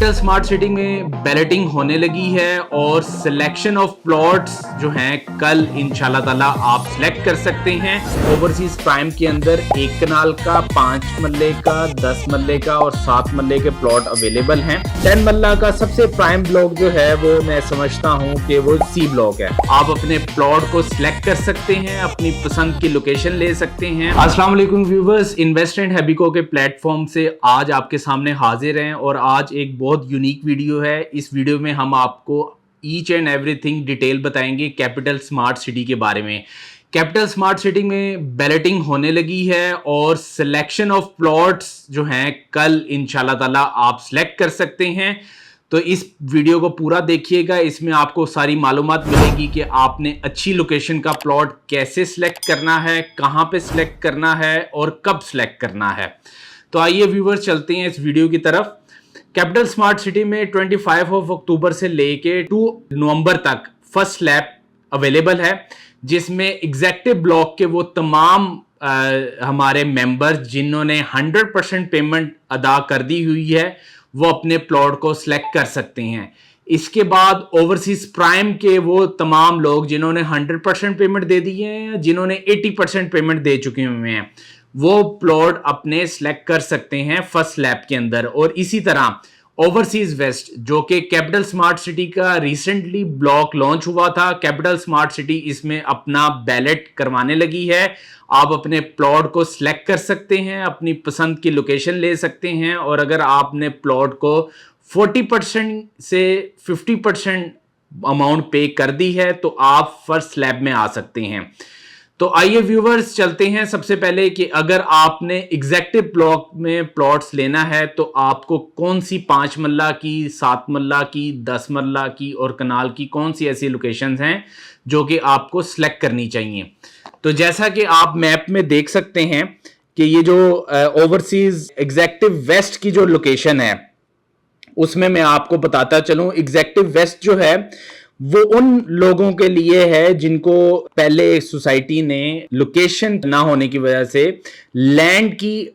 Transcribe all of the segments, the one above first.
Capital smart city में balloting होने लगी है और सिलेक्शन ऑफ प्लॉट्स जो हैं कल इंशाल्लाह ताला आप सिलेक्ट कर सकते हैं। ओवरसीज प्राइम के अंदर 1 कनाल का, 5 मरले का, 10 मरले का और 7 मरले के प्लॉट अवेलेबल हैं। 10 मरला का सबसे प्राइम ब्लॉक जो है वो मैं समझता हूँ कि वो सी ब्लॉक है। आप अपने प्लॉट को सिलेक्ट कर सकते हैं, अपनी पसंद की लोकेशन ले सकते हैं। अस्सलाम वालेकुम व्यूवर्स, इन्वेस्ट एंड हैबिको के प्लेटफॉर्म से आज आपके सामने हाजिर हैं और आज एक बहुत यूनिक वीडियो है। इस वीडियो में हम आपको ईच एंड एवरीथिंग डिटेल बताएंगे कैपिटल स्मार्ट सिटी के बारे में। कैपिटल स्मार्ट सिटी में बैलेटिंग होने लगी है और सिलेक्शन ऑफ प्लॉट्स जो हैं कल इंशाल्लाह ताला आप सिलेक्ट कर सकते हैं। तो इस वीडियो को पूरा देखिएगा, इसमें आपको सारी मालूमात मिलेगी कि आपने अच्छी लोकेशन का प्लॉट कैसे सिलेक्ट करना है, कहाँ पे सिलेक्ट करना है और कब सिलेक्ट करना है। तो आइए व्यूवर्स चलते हैं इस वीडियो की तरफ। कैपिटल स्मार्ट सिटी में 25 अक्टूबर से लेके 2 नवंबर तक फर्स्ट स्लैब अवेलेबल है, जिसमें एग्जेक्टिव ब्लॉक के वो तमाम हमारे मेंबर जिन्होंने 100% पेमेंट अदा कर दी हुई है वो अपने प्लॉट को सिलेक्ट कर सकते हैं। इसके बाद ओवरसीज प्राइम के वो तमाम लोग जिन्होंने 100% पेमेंट दे दी है या जिन्होंने 80% पेमेंट दे चुके हुए हैं वो प्लॉट अपने सिलेक्ट कर सकते हैं फर्स्ट स्लैब के अंदर। और इसी तरह ओवरसीज वेस्ट जो कि कैपिटल स्मार्ट सिटी का रिसेंटली ब्लॉक लॉन्च हुआ था, कैपिटल स्मार्ट सिटी इसमें अपना बैलेट करवाने लगी है। आप अपने प्लॉट को सिलेक्ट कर सकते हैं, अपनी पसंद की लोकेशन ले सकते हैं और अगर आपने प्लॉट को 40% से 50% अमाउंट पे कर दी है तो आप फर्स्ट स्लैब में आ सकते हैं। तो आइए व्यूवर्स चलते हैं सबसे पहले कि अगर आपने एग्जेक्टिव ब्लॉक में प्लॉट्स लेना है तो आपको कौन सी 5 मरला की, 7 मरला की, 10 मरला की और कनाल की कौन सी ऐसी लोकेशंस हैं जो कि आपको सिलेक्ट करनी चाहिए। तो जैसा कि आप मैप में देख सकते हैं कि ये जो ओवरसीज एग्जेक्टिव वेस्ट की जो लोकेशन है उसमें मैं आपको बताता चलूं। एग्जेक्टिव वेस्ट जो है वो उन लोगों के लिए है जिनको पहले सोसाइटी ने लोकेशन ना होने की वजह से, लैंड की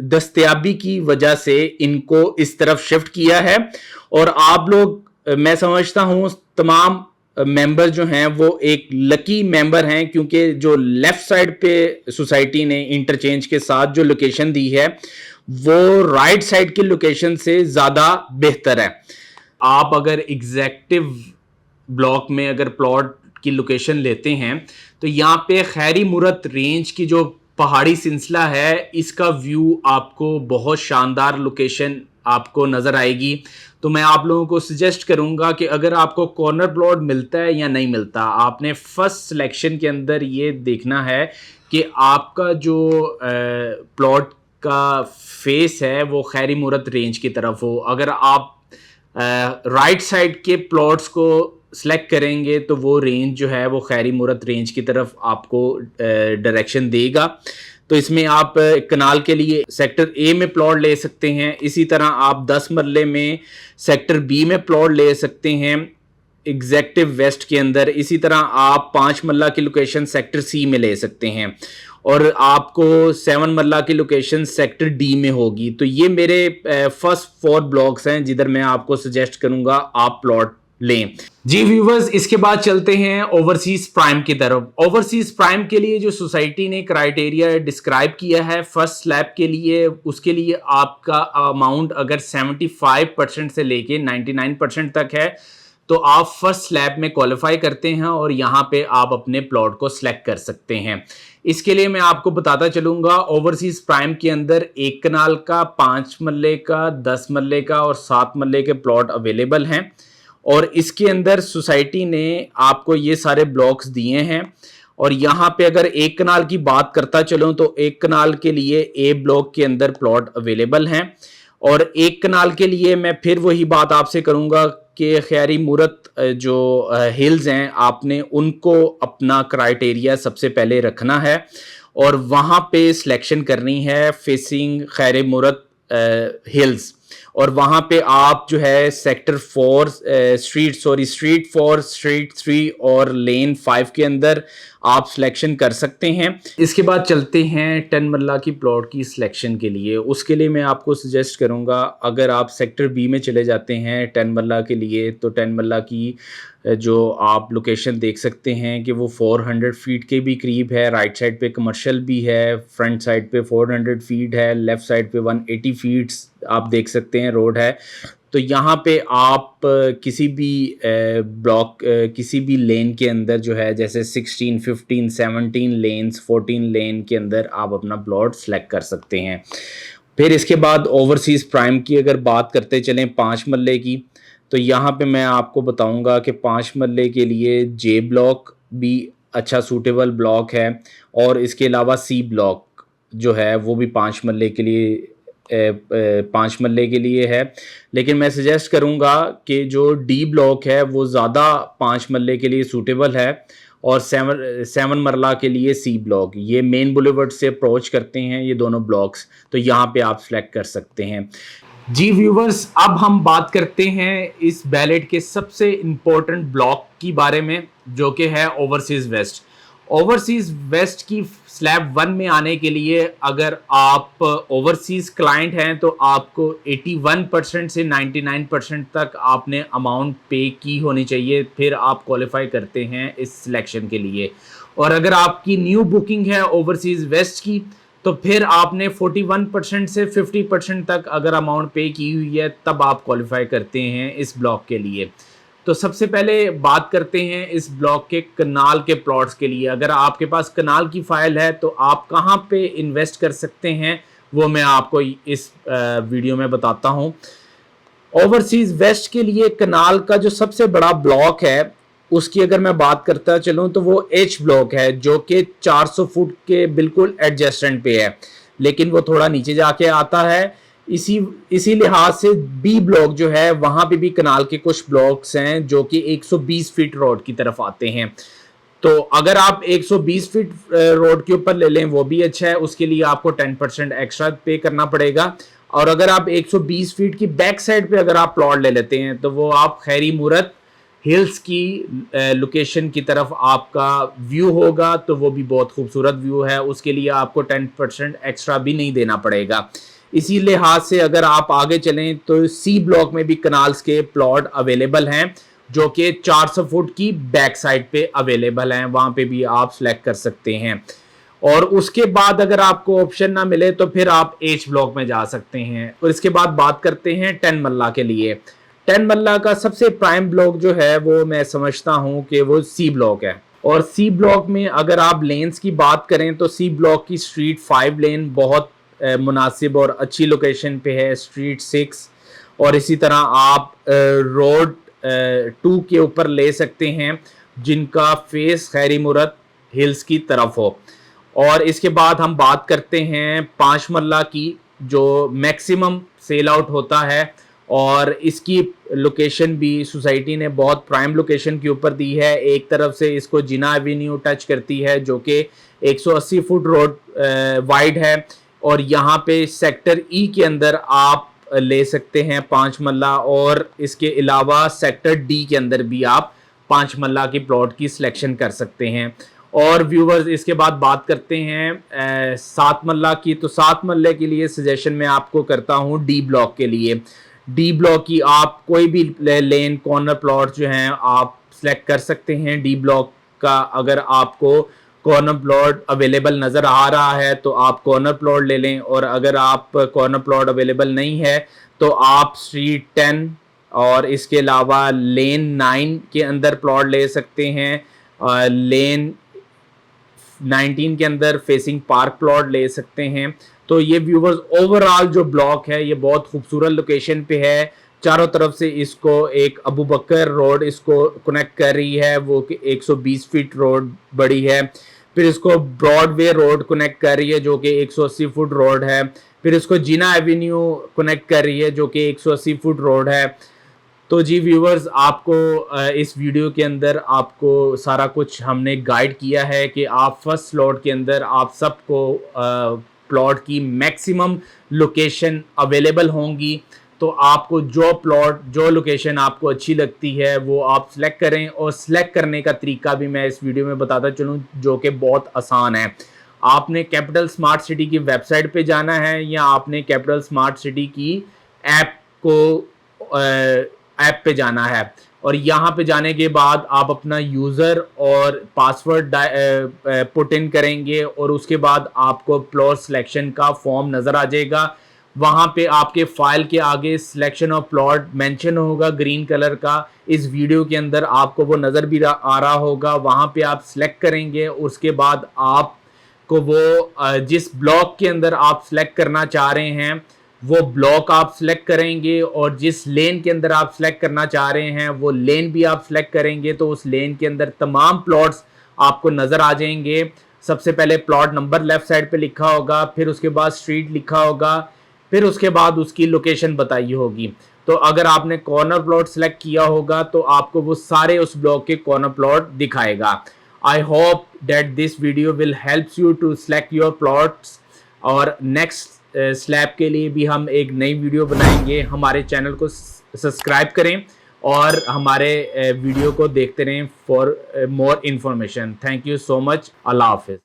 दस्तयाबी की वजह से इनको इस तरफ शिफ्ट किया है। और आप लोग, मैं समझता हूं तमाम मेंबर जो हैं वो एक लकी मेंबर हैं क्योंकि जो लेफ्ट साइड पे सोसाइटी ने इंटरचेंज के साथ जो लोकेशन दी है वो राइट साइड की लोकेशन से ज़्यादा बेहतर है। आप अगर एग्जेक्टिव ब्लॉक में अगर प्लॉट की लोकेशन लेते हैं तो यहाँ पे खैरी मुरत रेंज की जो पहाड़ी सिलसिला है इसका व्यू आपको बहुत शानदार लोकेशन आपको नज़र आएगी। तो मैं आप लोगों को सजेस्ट करूँगा कि अगर आपको कॉर्नर प्लॉट मिलता है या नहीं मिलता, आपने फर्स्ट सिलेक्शन के अंदर ये देखना है कि आपका जो प्लॉट का फेस है वो खैरी मुरत रेंज की तरफ हो। अगर आप राइट साइड के प्लॉट्स को सेलेक्ट करेंगे तो वो रेंज जो है वो खैरी मुरत रेंज की तरफ आपको डायरेक्शन देगा। तो इसमें आप कनाल के लिए सेक्टर ए में प्लॉट ले सकते हैं, इसी तरह आप 10 मरले में सेक्टर बी में प्लॉट ले सकते हैं एग्जेक्टिव वेस्ट के अंदर। इसी तरह आप 5 मरला की लोकेशन सेक्टर सी में ले सकते हैं और आपको 7 मरला की लोकेशन सेक्टर डी में होगी। तो ये मेरे फर्स्ट 4 ब्लॉक्स हैं जिधर मैं आपको सजेस्ट करूंगा आप प्लॉट लें। जी व्यूवर्स, इसके बाद चलते हैं ओवरसीज प्राइम की तरफ। ओवरसीज प्राइम के लिए जो सोसाइटी ने क्राइटेरिया डिस्क्राइब किया है फर्स्ट स्लैब के लिए, उसके लिए आपका अमाउंट अगर 75% से लेके 99% तक है तो आप फर्स्ट स्लैब में क्वालिफाई करते हैं और यहाँ पे आप अपने प्लॉट को सिलेक्ट कर सकते हैं। इसके लिए मैं आपको बताता चलूँगा ओवरसीज प्राइम के अंदर 1 कनाल का, 5 मरले का, 10 मरले का और 7 मरले के प्लॉट अवेलेबल हैं और इसके अंदर सोसाइटी ने आपको ये सारे ब्लॉक्स दिए हैं। और यहाँ पे अगर 1 कनाल की बात करता चलूँ तो 1 कनाल के लिए ए ब्लॉक के अंदर प्लॉट अवेलेबल हैं और 1 कनाल के लिए मैं फिर वही बात आपसे करूँगा कि खैरी मुरत जो हिल्स हैं आपने उनको अपना क्राइटेरिया सबसे पहले रखना है और वहाँ पे सिलेक्शन करनी है फेसिंग खैरी मुरत हिल्स। और वहां पे आप जो है सेक्टर 4 स्ट्रीट 4 स्ट्रीट 3 और लेन 5 के अंदर आप सिलेक्शन कर सकते हैं। इसके बाद चलते हैं 10 मरला की प्लॉट की सिलेक्शन के लिए। उसके लिए मैं आपको सजेस्ट करूंगा, अगर आप सेक्टर बी में चले जाते हैं 10 मरला के लिए, तो 10 मरला की जो आप लोकेशन देख सकते हैं कि वो 400 फीट के भी करीब है। राइट साइड पे कमर्शियल भी है, फ्रंट साइड पे 400 फीट है, लेफ़्ट साइड पे 180 फीट्स आप देख सकते हैं रोड है। तो यहाँ पे आप किसी भी ब्लॉक किसी भी लेन के अंदर जो है, जैसे 16, 15, 17 लेन्स, 14 लेन के अंदर आप अपना प्लॉट सेलेक्ट कर सकते हैं। फिर इसके बाद ओवरसीज़ प्राइम की अगर बात करते चलें 5 मरले की, तो यहाँ पे मैं आपको बताऊँगा कि 5 मरले के लिए जे ब्लॉक भी अच्छा सूटेबल ब्लॉक है, और इसके अलावा सी ब्लॉक जो है वो भी 5 मरले के लिए 5 मरले के लिए है। लेकिन मैं सजेस्ट करूँगा कि जो डी ब्लॉक है वो ज़्यादा 5 मरले के लिए सूटेबल है, और 7 मरला के लिए सी ब्लॉक। ये मेन बुलेवर्ड से अप्रोच करते हैं ये दोनों ब्लॉक्स, तो यहाँ पे आप सेलेक्ट कर सकते हैं। जी व्यूवर्स, अब हम बात करते हैं इस बैलेट के सबसे इम्पोर्टेंट ब्लॉक की बारे में, जो कि है ओवरसीज़ वेस्ट। ओवरसीज़ वेस्ट की स्लैब 1 में आने के लिए अगर आप ओवरसीज़ क्लाइंट हैं तो आपको 81% से 99% तक आपने अमाउंट पे की होनी चाहिए, फिर आप क्वालिफाई करते हैं इस सिलेक्शन के लिए। और अगर आपकी न्यू बुकिंग है ओवरसीज़ वेस्ट की, तो फिर आपने 41% से 50% तक अगर अमाउंट पे की हुई है, तब आप क्वालिफाई करते हैं इस ब्लॉक के लिए। तो सबसे पहले बात करते हैं इस ब्लॉक के कनाल के प्लॉट्स के लिए। अगर आपके पास कनाल की फाइल है तो आप कहाँ पे इन्वेस्ट कर सकते हैं, वो मैं आपको इस वीडियो में बताता हूँ। ओवरसीज़ वेस्ट के लिए कनाल का जो सबसे बड़ा ब्लॉक है, उसकी अगर मैं बात करता चलूँ तो वो एच ब्लॉक है, जो कि 400 फुट के बिल्कुल एडजेस्टेंट पे है, लेकिन वो थोड़ा नीचे जाके आता है। इसी लिहाज से बी ब्लॉक जो है, वहाँ पे भी कनाल के कुछ ब्लॉक्स हैं जो कि 120 फीट रोड की तरफ आते हैं। तो अगर आप 120 फीट रोड के ऊपर ले लें वो भी अच्छा है, उसके लिए आपको 10% एक्स्ट्रा पे करना पड़ेगा। और अगर आप 120 फीट की बैक साइड पे अगर आप प्लॉट ले लेते हैं, तो वो आप खैरी मूरत हिल्स की लोकेशन की तरफ आपका व्यू होगा, तो वो भी बहुत खूबसूरत व्यू है, उसके लिए आपको 10% एक्स्ट्रा भी नहीं देना पड़ेगा। इसी लिहाज से अगर आप आगे चलें तो सी ब्लॉक में भी कनाल्स के प्लॉट अवेलेबल हैं, जो कि 400 फुट की बैक साइड पे अवेलेबल हैं, वहाँ पे भी आप सेलेक्ट कर सकते हैं। और उसके बाद अगर आपको ऑप्शन ना मिले तो फिर आप एच ब्लॉक में जा सकते हैं। और इसके बाद बात करते हैं 10 मरला के लिए। 10 मरला का सबसे प्राइम ब्लॉक जो है वो मैं समझता हूँ कि वो सी ब्लॉक है। और सी ब्लॉक में अगर आप लेन्स की बात करें तो सी ब्लॉक की स्ट्रीट 5 लेन बहुत मुनासिब और अच्छी लोकेशन पे है, स्ट्रीट 6 और इसी तरह आप रोड 2 के ऊपर ले सकते हैं, जिनका फेस खैरी मूरत हिल्स की तरफ हो। और इसके बाद हम बात करते हैं 5 मरला की, जो मैक्सिमम सेल आउट होता है, और इसकी लोकेशन भी सोसाइटी ने बहुत प्राइम लोकेशन के ऊपर दी है। एक तरफ से इसको जिना एवेन्यू टच करती है, जो कि 180 फुट रोड वाइड है, और यहाँ पे सेक्टर ई के अंदर आप ले सकते हैं 5 मरला, और इसके अलावा सेक्टर डी के अंदर भी आप 5 मरला की प्लॉट की सिलेक्शन कर सकते हैं। और व्यूवर्स, इसके बाद बात करते हैं 7 मरला की। तो 7 मरले के लिए सजेशन मैं आपको करता हूँ डी ब्लॉक के लिए। डी ब्लॉक की आप कोई भी लेन कॉर्नर प्लॉट जो हैं आप सेलेक्ट कर सकते हैं डी ब्लॉक का। अगर आपको कॉर्नर प्लॉट अवेलेबल नज़र आ रहा है तो आप कॉर्नर प्लॉट ले लें, और अगर आप कॉर्नर प्लॉट अवेलेबल नहीं है तो आप स्ट्रीट 10 और इसके अलावा लेन 9 के अंदर प्लॉट ले सकते हैं, लेन 19 के अंदर फेसिंग पार्क प्लॉट ले सकते हैं। तो ये व्यूवर्स ओवरऑल जो ब्लॉक है ये बहुत खूबसूरत लोकेशन पे है। चारों तरफ से इसको एक अबू बकर रोड इसको कनेक्ट कर रही है, वो कि 120 फीट रोड बड़ी है। फिर इसको ब्रॉडवे रोड कनेक्ट कर रही है, जो कि 180 फुट रोड है। फिर इसको जिना एवेन्यू कनेक्ट कर रही है, जो कि 180 फुट रोड है। तो जी व्यूवर्स, आपको इस वीडियो के अंदर आपको सारा कुछ हमने गाइड किया है कि आप फर्स्ट स्लॉट के अंदर आप सबको प्लॉट की मैक्सिमम लोकेशन अवेलेबल होंगी। तो आपको जो प्लॉट, जो लोकेशन आपको अच्छी लगती है वो आप सिलेक्ट करें, और सिलेक्ट करने का तरीका भी मैं इस वीडियो में बताता चलूँ जो कि बहुत आसान है। आपने कैपिटल स्मार्ट सिटी की वेबसाइट पे जाना है, या आपने कैपिटल स्मार्ट सिटी की ऐप ऐप पे जाना है, और यहाँ पे जाने के बाद आप अपना यूज़र और पासवर्ड पुट इन करेंगे, और उसके बाद आपको प्लॉट सिलेक्शन का फॉर्म नज़र आ जाएगा। वहाँ पे आपके फाइल के आगे सिलेक्शन ऑफ प्लॉट मेंशन होगा ग्रीन कलर का। इस वीडियो के अंदर आपको वो नज़र भी आ रहा होगा। वहाँ पे आप सिलेक्ट करेंगे, उसके बाद आपको वो जिस ब्लॉक के अंदर आप सिलेक्ट करना चाह रहे हैं वो ब्लॉक आप सिलेक्ट करेंगे, और जिस लेन के अंदर आप सिलेक्ट करना चाह रहे हैं वो लेन भी आप सिलेक्ट करेंगे। तो उस लेन के अंदर तमाम प्लॉट्स आपको नज़र आ जाएंगे। सबसे पहले प्लॉट नंबर लेफ्ट साइड पे लिखा होगा, फिर उसके बाद स्ट्रीट लिखा होगा, फिर उसके बाद उसकी लोकेशन बताई होगी। तो अगर आपने कॉर्नर प्लॉट सेलेक्ट किया होगा तो आपको वो सारे उस ब्लॉक के कॉर्नर प्लॉट दिखाएगा। I hope that this video will help you to select your plots, और नेक्स्ट स्लैब के लिए भी हम एक नई वीडियो बनाएंगे। हमारे चैनल को सब्सक्राइब करें और हमारे वीडियो को देखते रहें for more information. Thank you so much. अल्लाह हाफिज़।